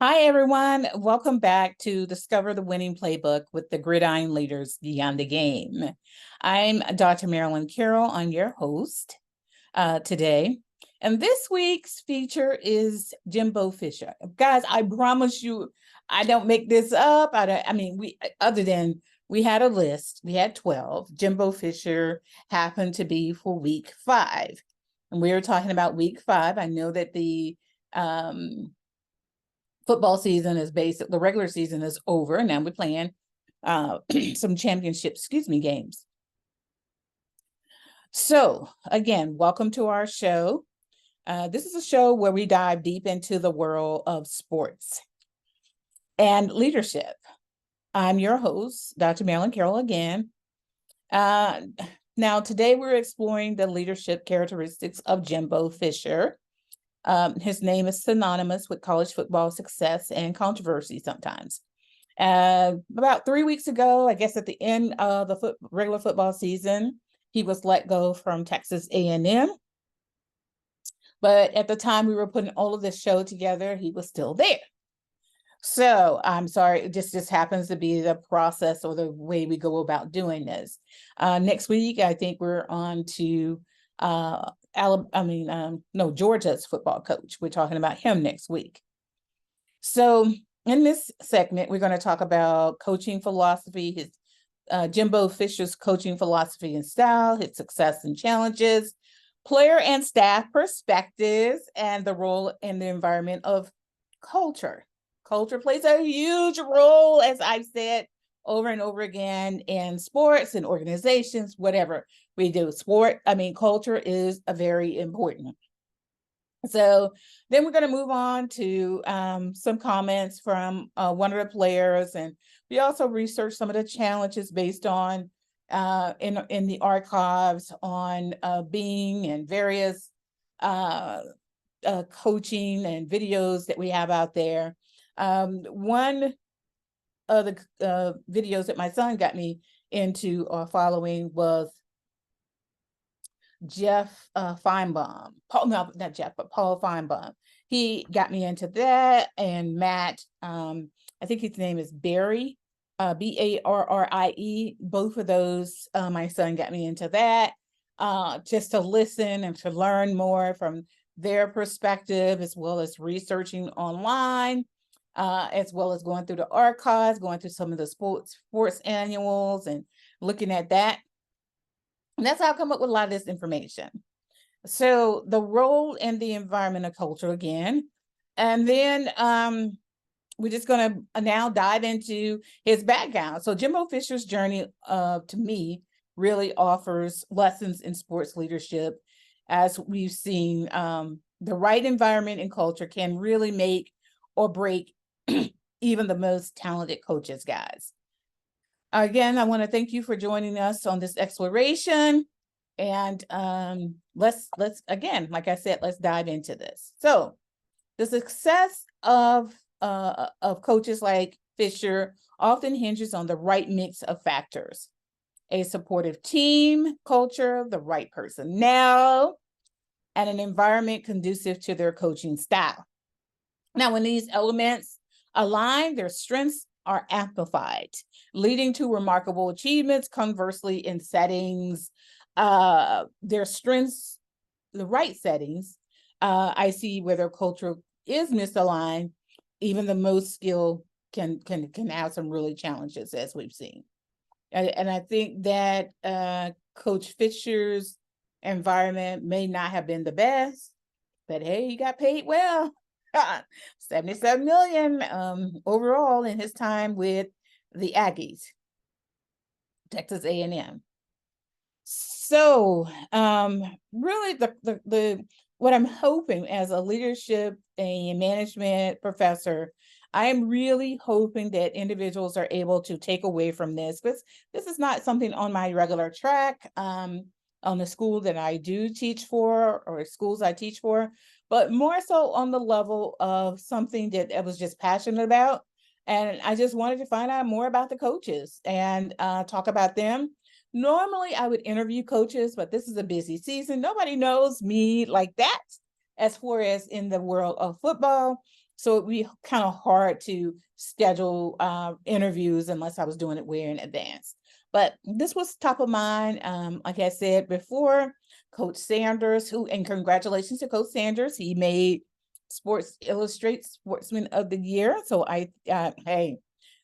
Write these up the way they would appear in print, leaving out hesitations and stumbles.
Hi, everyone. Welcome back to Discover the Winning Playbook with the Gridiron Leaders Beyond the Game. I'm Dr. Marilyn Carroll. I'm your host today. And this week's feature is Jimbo Fisher. Guys, I promise you, I don't make this up. We had a list, we had 12. Jimbo Fisher happened to be for week 5. And we were talking about week 5. I know that the football season is the regular season is over, and now we're playing some championship, games. So again, welcome to our show. This is a show where we dive deep into the world of sports and leadership. I'm your host, Dr. Marilyn Carroll again. Now, today we're exploring the leadership characteristics of Jimbo Fisher. His name is synonymous with college football success and controversy sometimes. About 3 weeks ago, I guess at the end of the regular football season, he was let go from Texas A&M. But at the time we were putting all of this show together, he was still there. So I'm sorry, it just happens to be the process or the way we go about doing this. Next week, I think we're on to Georgia's football coach. We're talking about him next week. So in this segment, we're going to talk about coaching philosophy, his Jimbo Fisher's coaching philosophy and style, his success and challenges, player and staff perspectives, and the role in the environment of culture. Culture plays a huge role, as I've said over and over again, in sports and organizations, whatever we do. Culture is very important. So then we're going to move on to some comments from one of the players, and we also researched some of the challenges based on in the archives on Bing and various coaching and videos that we have out there. One of the videos that my son got me into following was Jeff Feinbaum. Paul Feinbaum. He got me into that, and Matt, I think his name is Barry, Barrie. Both of those, my son got me into that, just to listen and to learn more from their perspective, as well as researching online, as well as going through the archives, going through some of the sports annuals and looking at that. And that's how I come up with a lot of this information. So the role in the environment of culture again. And then we're just going to now dive into his background. So Jimbo Fisher's journey, to me, really offers lessons in sports leadership. As we've seen, the right environment and culture can really make or break even the most talented coaches, guys. Again, I want to thank you for joining us on this exploration. And let's again, like I said, let's dive into this. So the success of coaches like Fisher often hinges on the right mix of factors: a supportive team culture, the right personnel, and an environment conducive to their coaching style. Now, when these elements align, their strengths are amplified, leading to remarkable achievements. Conversely, in settings, their strengths, the right settings, I see where their culture is misaligned, even the most skilled can have some really challenges, as we've seen. And I think that Coach Fisher's environment may not have been the best, but hey, he got paid well. 77 million overall in his time with the Aggies, Texas A&M. So really the what I'm hoping as a leadership and management professor, I'm really hoping that individuals are able to take away from this, because this is not something on my regular track on the school that I do teach for, or schools I teach for, but more so on the level of something that I was just passionate about. And I just wanted to find out more about the coaches and talk about them. Normally I would interview coaches, but this is a busy season. Nobody knows me like that as far as in the world of football. So it'd be kind of hard to schedule interviews unless I was doing it way in advance. But this was top of mind. Like I said before, Coach Sanders, and congratulations to Coach Sanders. He made Sports Illustrated Sportsman of the Year. So hey,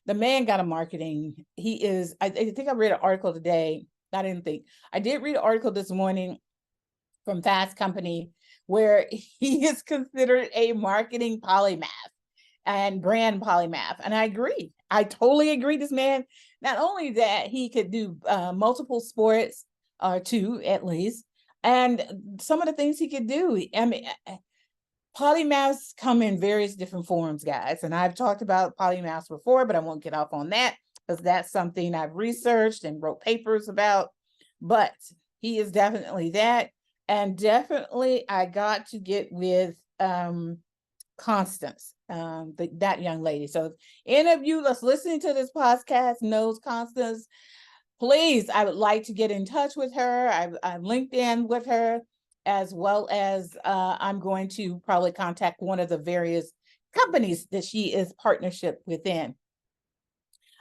the man got a marketing. He is, I think I read an article today. I did read an article this morning from Fast Company where he is considered a marketing polymath and brand polymath. And I agree. I totally agree. This man, not only that he could do multiple sports, or two at least, and some of the things he could do. I mean, polymaths come in various different forms, guys. And I've talked about polymaths before, but I won't get off on that because that's something I've researched and wrote papers about. But he is definitely that. And definitely I got to get with Constance, that young lady. So if any of you that's listening to this podcast knows Constance, please, I would like to get in touch with her. I'm LinkedIn with her, as well as I'm going to probably contact one of the various companies that she is partnership within.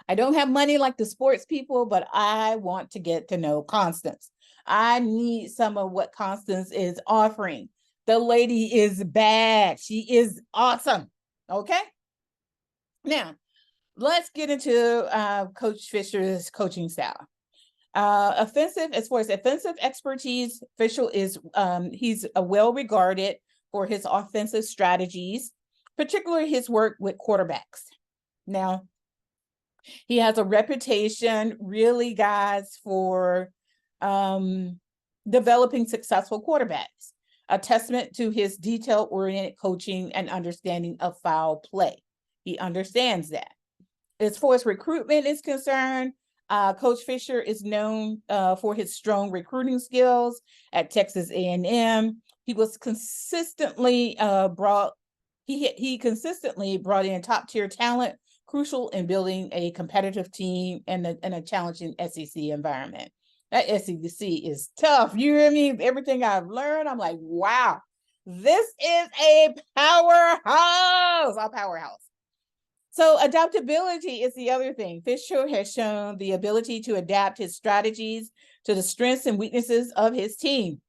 I don't have money like the sports people, but I want to get to know Constance. I need some of what Constance is offering. The lady is bad. She is awesome. Okay. Now, let's get into Coach Fisher's coaching style. As far as offensive expertise, Fisher is he's well regarded for his offensive strategies, particularly his work with quarterbacks. Now, he has a reputation, really, guys, for developing successful quarterbacks, a testament to his detail-oriented coaching and understanding of foul play. He understands that. As far as recruitment is concerned, Coach Fisher is known for his strong recruiting skills at Texas A&M. He was consistently he consistently brought in top-tier talent, crucial in building a competitive team in a challenging SEC environment. That SEC is tough. You hear me? Everything I've learned, I'm like, wow, this is a powerhouse. So adaptability is the other thing. Fisher has shown the ability to adapt his strategies to the strengths and weaknesses of his team.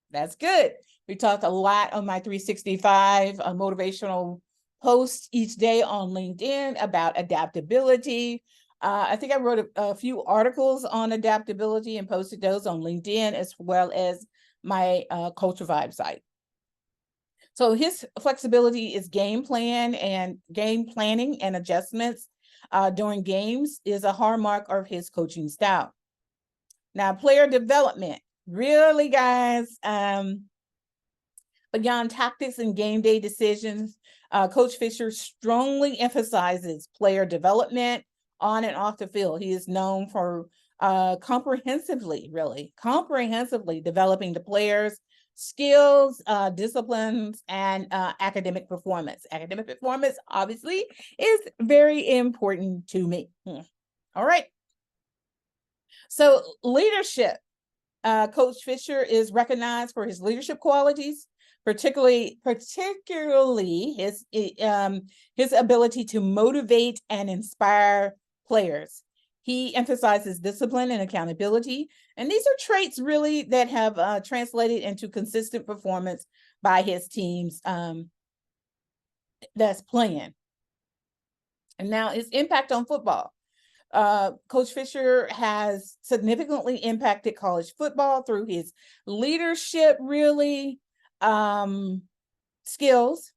That's good. We talked a lot on my 365 motivational posts each day on LinkedIn about adaptability. I think I wrote a few articles on adaptability and posted those on LinkedIn, as well as my Culture Vibe site. So his flexibility is game planning and adjustments during games is a hallmark of his coaching style. Now, player development, really, guys, beyond tactics and game day decisions, Coach Fisher strongly emphasizes player development on and off the field. He is known for comprehensively developing the players' skills, disciplines, and academic performance. Academic performance, obviously, is very important to me. All right. So leadership. Coach Fisher is recognized for his leadership qualities, particularly his ability to motivate and inspire players. He emphasizes discipline and accountability, and these are traits really that have translated into consistent performance by his teams that's playing. And now his impact on football. Coach Fisher has significantly impacted college football through his leadership, really, skills.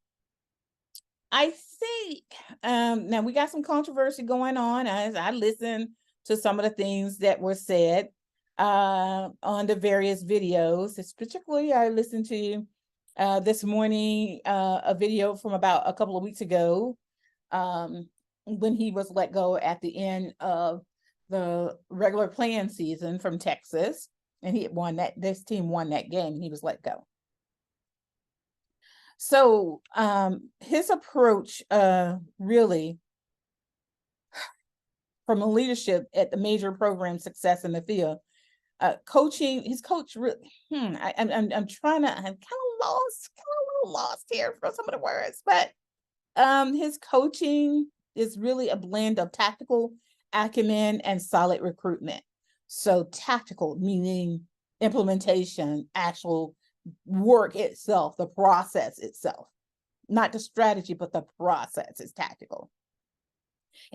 I think now we got some controversy going on as I listened to some of the things that were said on the various videos. Particularly, I listened to this morning a video from about a couple of weeks ago when he was let go at the end of the regular playing season from Texas, and he had won that. This team won that game, and he was let go. So his approach really from a leadership at the major program success in the field, coaching, his coach really, I'm kind of lost here for some of the words, but His coaching is really a blend of tactical acumen and solid recruitment. So tactical, meaning implementation, actual work itself, the process itself, not the strategy, but the process is tactical,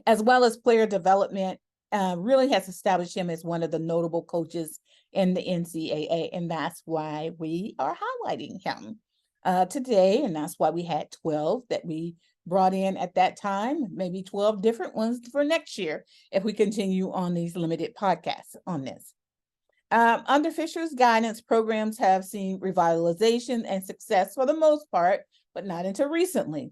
as well as player development. Really has established him as one of the notable coaches in the NCAA, and that's why we are highlighting him today, and that's why we had 12 that we brought in at that time, maybe 12 different ones for next year if we continue on these limited podcasts on this. Under Fisher's guidance, programs have seen revitalization and success for the most part, but not until recently.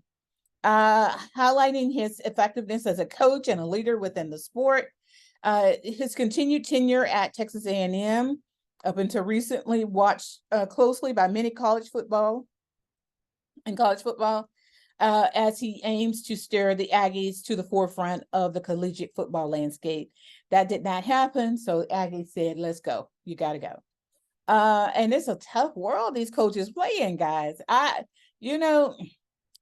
Highlighting his effectiveness as a coach and a leader within the sport. His continued tenure at Texas A&M up until recently, watched closely by many college football as he aims to steer the Aggies to the forefront of the collegiate football landscape. That did not happen, so Aggies said, let's go. You got to go. And it's a tough world these coaches play in, guys.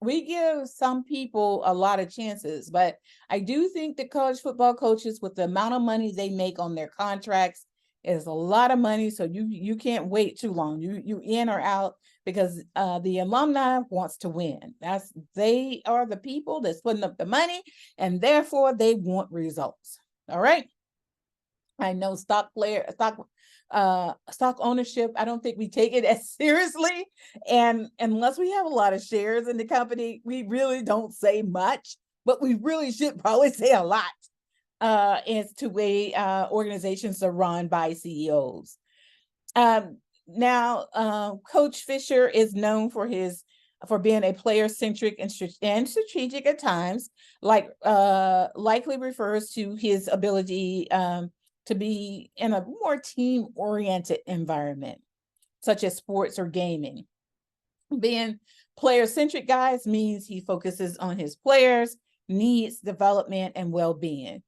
We give some people a lot of chances, but I do think that college football coaches, with the amount of money they make on their contracts, is a lot of money. So you can't wait too long. You in or out, because the alumni wants to win. They are the people that's putting up the money, and therefore they want results. All right. I know stock ownership, I don't think we take it as seriously. And unless we have a lot of shares in the company, we really don't say much, but we really should probably say a lot as to way organizations are run by CEOs. Now, Coach Fisher is known for being a player-centric and strategic at times, likely refers to his ability to be in a more team-oriented environment, such as sports or gaming. Being player-centric, guys, means he focuses on his players' needs, development, and well-being.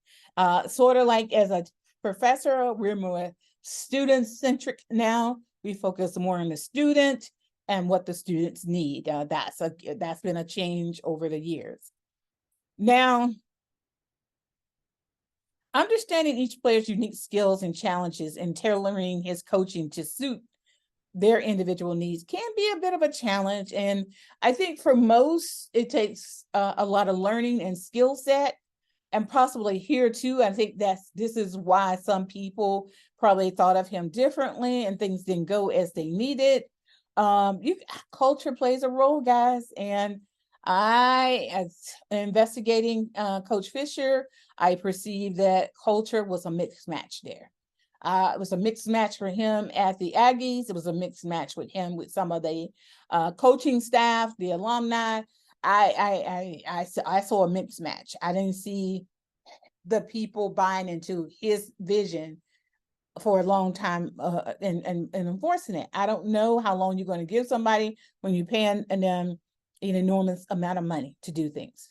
Sort of like as a professor, we're more student-centric now. We focus more on the student and what the students need. That's been a change over the years. Now, understanding each player's unique skills and challenges and tailoring his coaching to suit their individual needs can be a bit of a challenge. And I think for most, it takes a lot of learning and skill set, and possibly here too. I think this is why some people probably thought of him differently and things didn't go as they needed. Culture plays a role, guys. And as investigating Coach Fisher, I perceived that culture was a mixed match there. It was a mixed match for him at the Aggies. It was a mixed match with him with some of the coaching staff, the alumni. I saw a mixed match. I didn't see the people buying into his vision for a long time and enforcing it. I don't know how long you're going to give somebody when you're paying them an enormous amount of money to do things.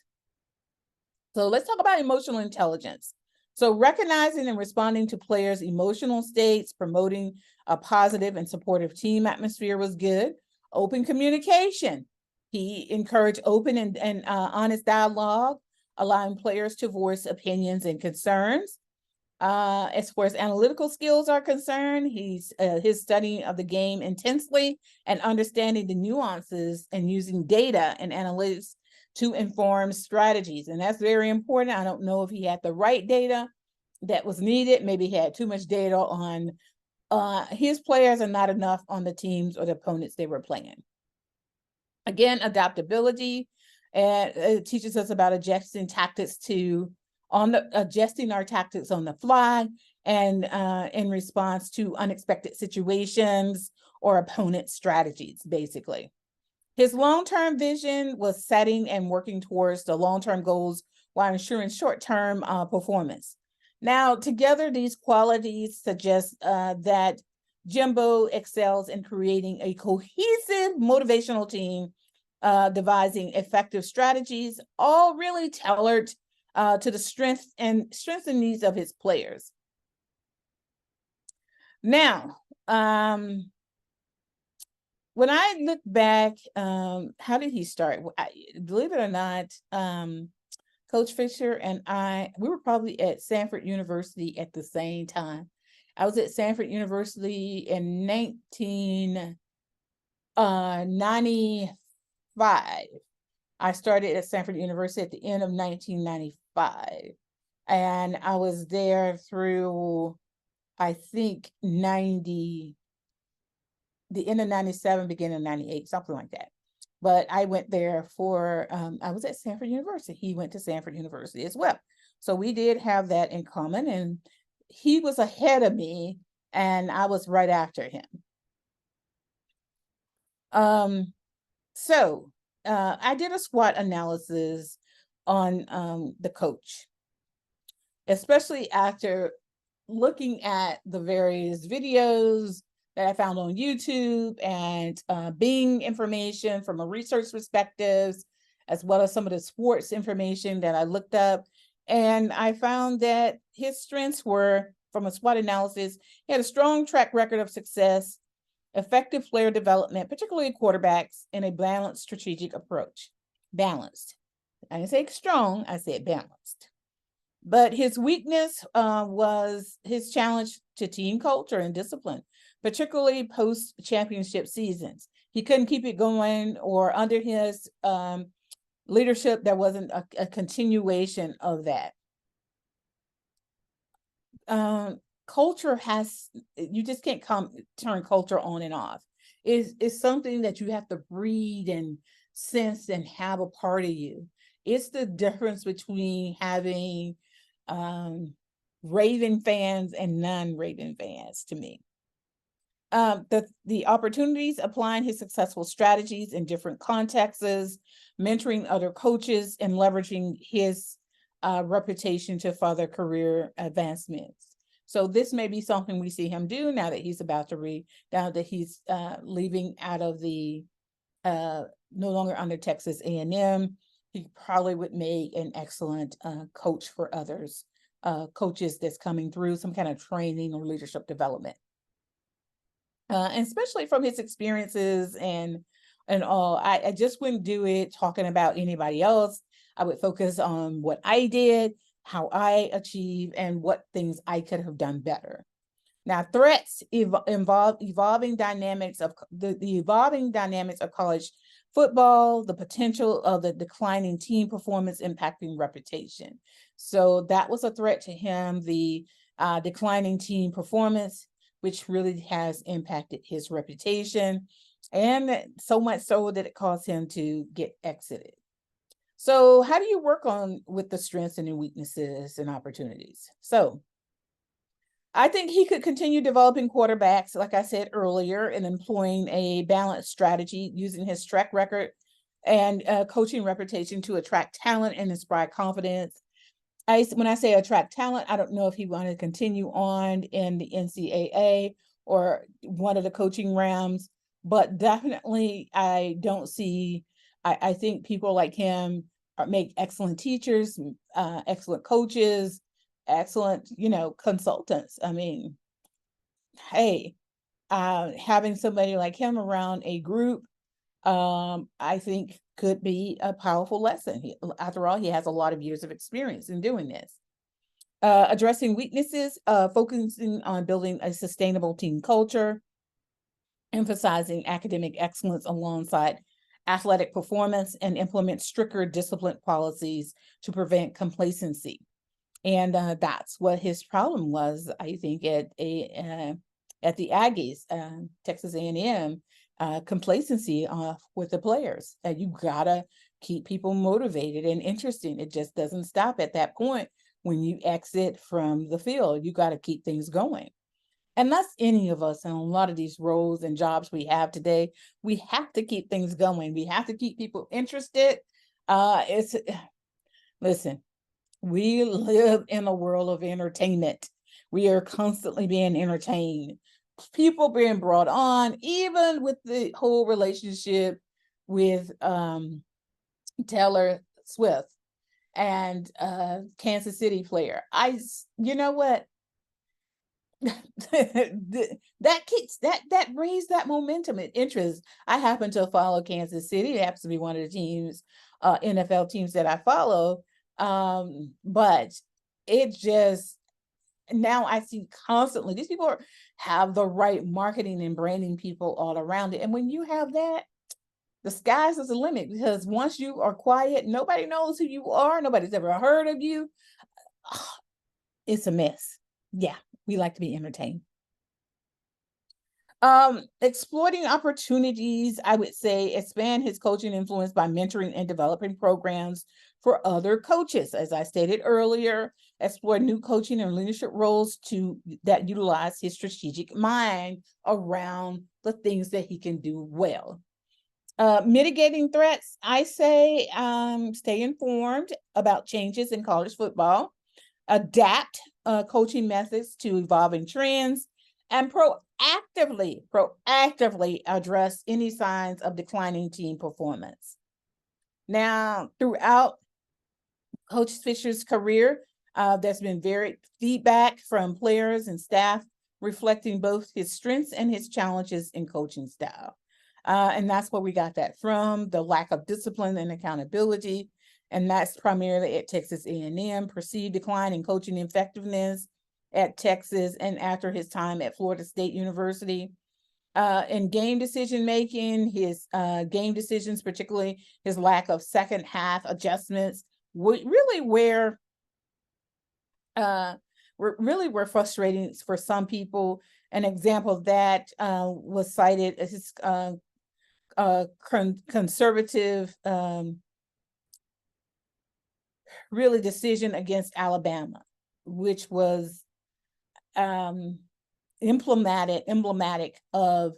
So let's talk about emotional intelligence. So recognizing and responding to players' emotional states, promoting a positive and supportive team atmosphere was good. Open communication. He encouraged open and honest dialogue, allowing players to voice opinions and concerns. As far as analytical skills are concerned, his studying of the game intensely and understanding the nuances and using data and analytics to inform strategies. And that's very important. I don't know if he had the right data that was needed. Maybe he had too much data on his players and not enough on the teams or the opponents they were playing. Again, adaptability, and it teaches us about adjusting our tactics on the fly and in response to unexpected situations or opponent strategies, basically. His long-term vision was setting and working towards the long-term goals while ensuring short-term performance. Now, together, these qualities suggest that Jimbo excels in creating a cohesive, motivational team, devising effective strategies, all really tailored to the strengths and needs of his players. Now, when I look back, how did he start? Believe it or not, Coach Fisher and we were probably at Sanford University at the same time. I was at Sanford University in 1995. I started at Sanford University at the end of 1995. And I was there through, I think, the end of 97, beginning of 98, something like that. But I went there for, I was at Sanford University. He went to Sanford University as well. So we did have that in common, and he was ahead of me and I was right after him. So I did a SWOT analysis on the coach, especially after looking at the various videos that I found on YouTube and Bing information from a research perspective, as well as some of the sports information that I looked up. And I found that his strengths were, from a SWOT analysis, he had a strong track record of success, effective player development, particularly quarterbacks, and a balanced strategic approach. Balanced. I didn't say strong, I said balanced. But his weakness was his challenge to team culture and discipline, particularly post-championship seasons. He couldn't keep it going, or under his leadership, there wasn't a continuation of that. Culture you just can't turn culture on and off. It's something that you have to breed and sense and have a part of you. It's the difference between having Raven fans and non-Raven fans to me. The opportunities, applying his successful strategies in different contexts, mentoring other coaches, and leveraging his reputation to further career advancements. So this may be something we see him do now that he's now that he's leaving out of the no longer under Texas A&M. He probably would make an excellent coach for others, coaches that's coming through some kind of training or leadership development. And especially from his experiences and all, I just wouldn't do it talking about anybody else. I would focus on what I did, how I achieved, and what things I could have done better. Now, threats involve evolving dynamics of the evolving dynamics of college football, the potential of the declining team performance impacting reputation. So that was a threat to him, the declining team performance, which really has impacted his reputation, and so much so that it caused him to get exited. So how do you work with the strengths and weaknesses and opportunities? So I think he could continue developing quarterbacks, like I said earlier, and employing a balanced strategy using his track record and coaching reputation to attract talent and inspire confidence. When I say attract talent, I don't know if he wanted to continue on in the NCAA or one of the coaching realms, but definitely I think people like him make excellent teachers, excellent coaches, excellent, consultants. I mean, hey, having somebody like him around a group, I think could be a powerful lesson. After all, he has a lot of years of experience in doing this. Addressing weaknesses, focusing on building a sustainable team culture, emphasizing academic excellence alongside athletic performance, and implement stricter discipline policies to prevent complacency. And that's what his problem was, I think, at the Aggies, Texas A&M, complacency with the players. You gotta keep people motivated and interested. It just doesn't stop at that point when you exit from the field. You got to keep things going. And that's any of us in a lot of these roles and jobs we have today. We have to keep things going. We have to keep people interested. Listen, we live in a world of entertainment. We are constantly being entertained. People being brought on, even with the whole relationship with Taylor Swift and Kansas City player. You know what? that raised that momentum and interest. I happen to follow Kansas City. It happens to be one of the teams, NFL teams that I follow. But it just, now I see constantly these people have the right marketing and branding people all around it. And when you have that, the sky's is the limit, because once you are quiet, nobody knows who you are. Nobody's ever heard of you. It's a mess. Yeah, we like to be entertained. Exploiting opportunities, I would say expand his coaching influence by mentoring and developing programs for other coaches. As I stated earlier, explore new coaching and leadership roles that utilize his strategic mind around the things that he can do well. Mitigating threats, I say stay informed about changes in college football, adapt coaching methods to evolving trends, and proactively address any signs of declining team performance. Now, throughout Coach Fisher's career, there's been varied feedback from players and staff reflecting both his strengths and his challenges in coaching style. And that's where we got that from, the lack of discipline and accountability. And that's primarily at Texas A&M, perceived decline in coaching effectiveness at Texas and after his time at Florida State University. In game decision-making, his game decisions, particularly his lack of second half adjustments, really were frustrating for some people. An example of that was cited as his conservative really decision against Alabama, which was emblematic of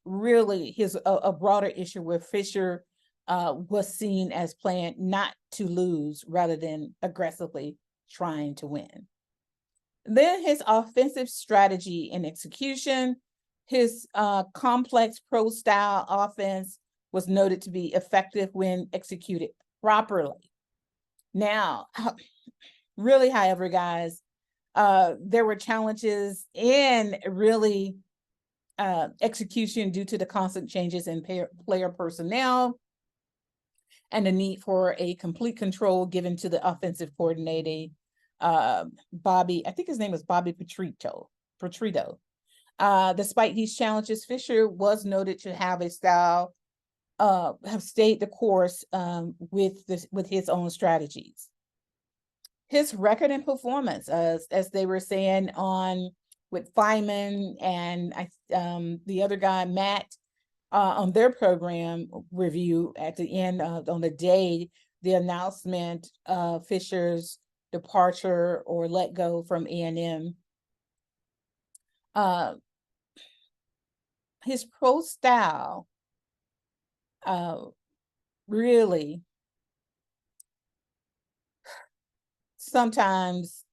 really his a broader issue where Fisher was seen as playing not to lose rather than aggressively trying to win. Then his offensive strategy and execution, his complex pro style offense was noted to be effective when executed properly. Now, really, however, guys, there were challenges in really execution due to the constant changes in player personnel and the need for a complete control given to the offensive coordinator, Bobby, I think his name was Bobby Petrito. Despite these challenges, Fisher was noted to have a style, have stayed the course with his own strategies. His record and performance, as they were saying with Feynman and the other guy, Matt, on their program review at the end on the day, the announcement of Fisher's departure or let go from A&M. His pro style really sometimes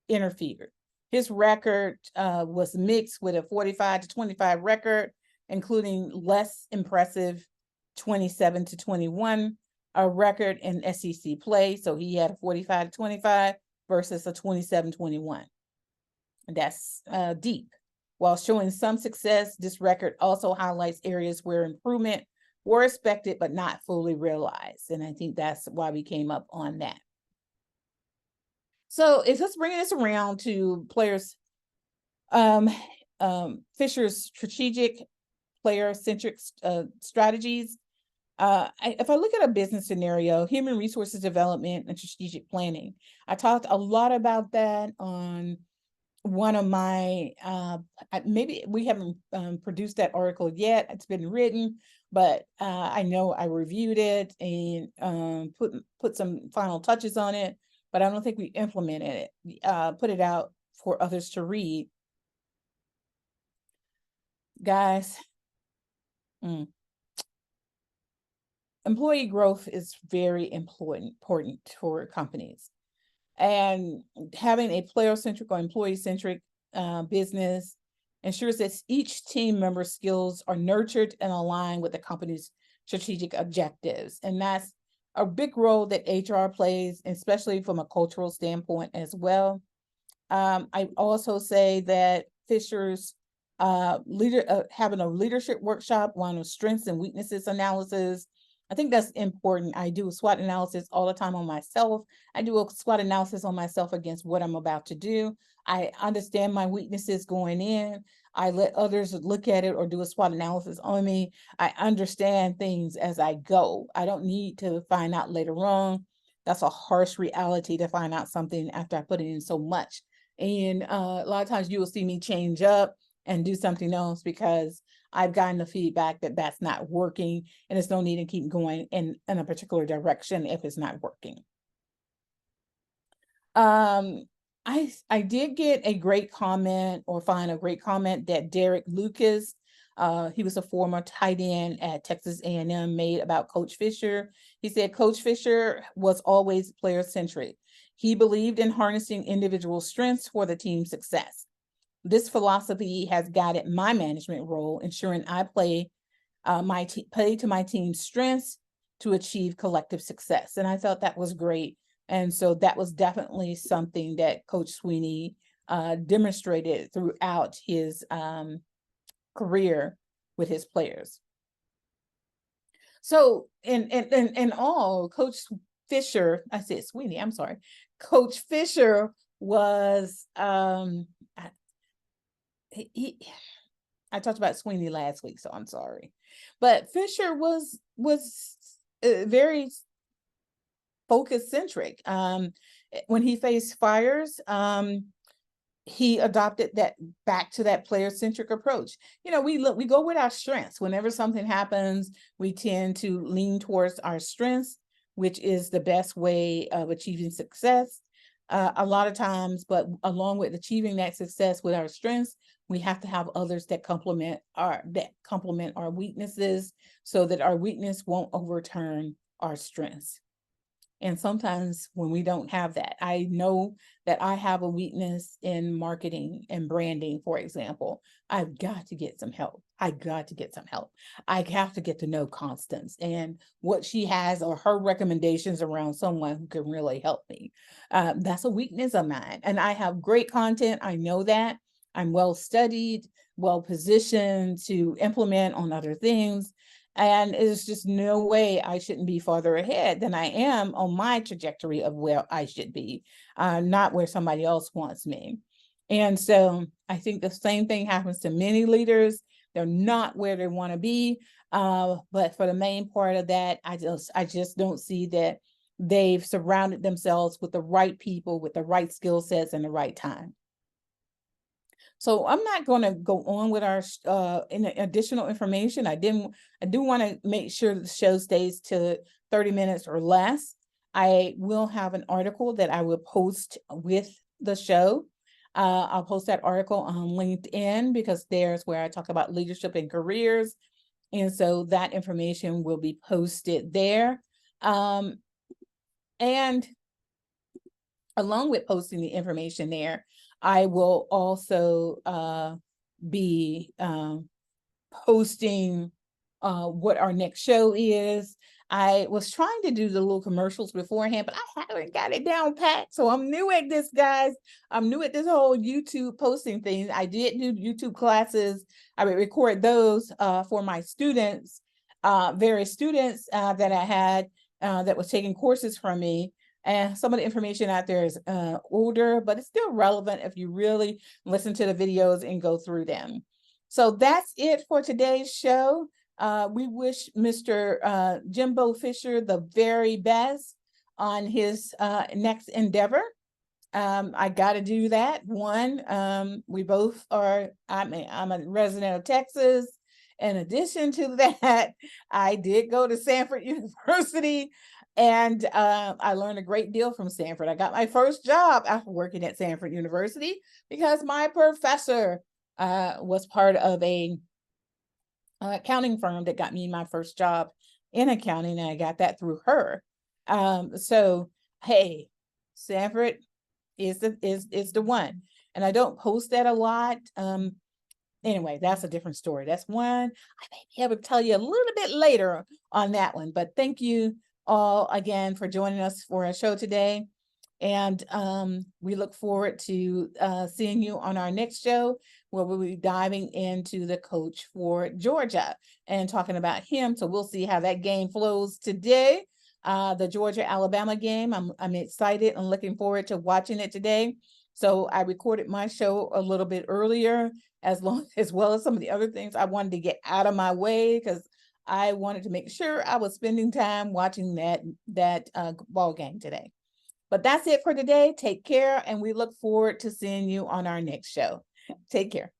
interfered. His record was mixed with a 45-25 record, including less impressive 27-21 a record in SEC play. So he had a 45-25 versus a 27-21. That's deep. While showing some success, this record also highlights areas where improvement were expected but not fully realized. And I think that's why we came up on that. So let's bring this around to players. Fisher's strategic, player-centric strategies. If I look at a business scenario, human resources development and strategic planning, I talked a lot about that on one of my, maybe we haven't produced that article yet. It's been written, but I know I reviewed it and put some final touches on it, but I don't think we implemented it, put it out for others to read. Guys, employee growth is very important for companies. And having a player-centric or employee-centric business ensures that each team member's skills are nurtured and aligned with the company's strategic objectives. And that's a big role that HR plays, especially from a cultural standpoint as well. I also say that Fisher's having a leadership workshop, one of strengths and weaknesses analysis. I think that's important. I do a SWOT analysis all the time on myself. I do a SWOT analysis on myself against what I'm about to do. I understand my weaknesses going in. I let others look at it or do a SWOT analysis on me. I understand things as I go. I don't need to find out later on. That's a harsh reality, to find out something after I put it in so much. And a lot of times you will see me change up and do something else because I've gotten the feedback that that's not working, and there's no need to keep going in a particular direction if it's not working. I did get a great comment, or find a great comment, that Derek Lucas, he was a former tight end at Texas A&M, made about Coach Fisher. He said, Coach Fisher was always player-centric. He believed in harnessing individual strengths for the team's success. This philosophy has guided my management role, ensuring I play to my team's strengths to achieve collective success. And I thought that was great. And so that was definitely something that Coach Sweeney demonstrated throughout his career with his players. So in all, Coach Fisher, I said Sweeney, I'm sorry. Coach Fisher was I talked about Sweeney last week, so I'm sorry. But Fisher was very focus centric. When he faced fires, he adopted that back to that player centric approach. You know, we go with our strengths. Whenever something happens, we tend to lean towards our strengths, which is the best way of achieving success. A lot of times, but along with achieving that success with our strengths, we have to have others that complement our weaknesses, so that our weakness won't overturn our strengths. And sometimes when we don't have that, I know that I have a weakness in marketing and branding, for example. I've got to get some help. I have to get to know Constance and what she has, or her recommendations around someone who can really help me. That's a weakness of mine. And I have great content. I know that. I'm well studied, well positioned to implement on other things. And there's just no way I shouldn't be farther ahead than I am on my trajectory of where I should be, not where somebody else wants me. And so I think the same thing happens to many leaders. They're not where they want to be. But for the main part of that, I just don't see that they've surrounded themselves with the right people, with the right skill sets, and the right time. So I'm not going to go on with our additional information. I do want to make sure the show stays to 30 minutes or less. I will have an article that I will post with the show. I'll post that article on LinkedIn, because there's where I talk about leadership and careers. And so that information will be posted there. And along with posting the information there, I will also be posting what our next show is. I was trying to do the little commercials beforehand, but I haven't got it down pat. So I'm new at this, guys. I'm new at this whole YouTube posting thing. I did do YouTube classes. I would record those for my students, various students that I had that was taking courses from me. And some of the information out there is older, but it's still relevant if you really listen to the videos and go through them. So that's it for today's show. We wish Mr. Jimbo Fisher the very best on his next endeavor. I got to do that. One, we both are, I'm a resident of Texas. In addition to that, I did go to Stanford University. And I learned a great deal from Stanford. I got my first job after working at Stanford University because my professor was part of a accounting firm that got me my first job in accounting, and I got that through her. So hey, Stanford is the one. And I don't post that a lot. Anyway, that's a different story. That's one I may be able to tell you a little bit later on that one. But thank you all again for joining us for our show today. And we look forward to seeing you on our next show, where we'll be diving into the coach for Georgia and talking about him. So we'll see how that game flows today. The Georgia-Alabama game. I'm excited and looking forward to watching it today. So I recorded my show a little bit earlier, as well as some of the other things I wanted to get out of my way, because I wanted to make sure I was spending time watching that ball game today. But that's it for today. Take care, and we look forward to seeing you on our next show. Take care.